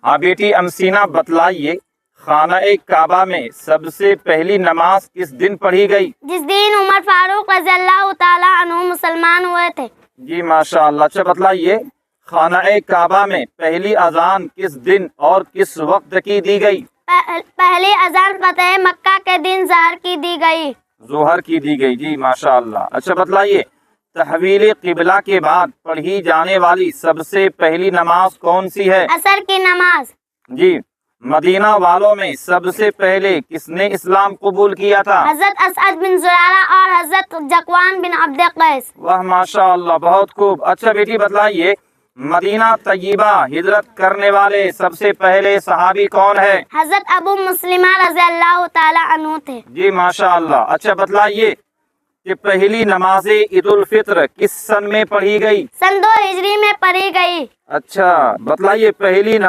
ہاں بیٹی امسینہ بتلائیے، خانہ کعبہ میں سب سے پہلی نماز کس دن پڑھی گئی؟ جس دن عمر فاروق رضی اللہ تعالیٰ عنہ مسلمان ہوئے تھے۔ جی ماشاء اللہ۔ اچھا بتلائیے، خانہ کعبہ میں پہلی اذان کس دن اور کس وقت کی دی گئی؟ پہلی اذان فتح مکہ کے دن ظہر کی دی گئی۔ ظہر کی دی گئی، جی ماشاء اللہ۔ اچھا بتلائیے، تحویل قبلہ کے بعد پڑھی جانے والی سب سے پہلی نماز کون سی ہے؟ عصر کی نماز۔ جی، مدینہ والوں میں سب سے پہلے کس نے اسلام قبول کیا تھا؟ حضرت اسعد بن زرارہ اور حضرت جقوان بن عبد قیس۔ واہ ماشاء اللہ، بہت خوب۔ اچھا بیٹی بتلائیے، مدینہ طیبہ ہجرت کرنے والے سب سے پہلے صحابی کون ہے؟ حضرت ابو مسلمہ رضی اللہ تعالیٰ عنہ تھے۔ جی ماشاء اللہ۔ اچھا بتلائیے کہ پہلی نماز عید الفطر کس سن میں پڑھی گئی؟ سن 2 ہجری میں پڑھی گئی۔ اچھا بتلائیے، پہلی نماز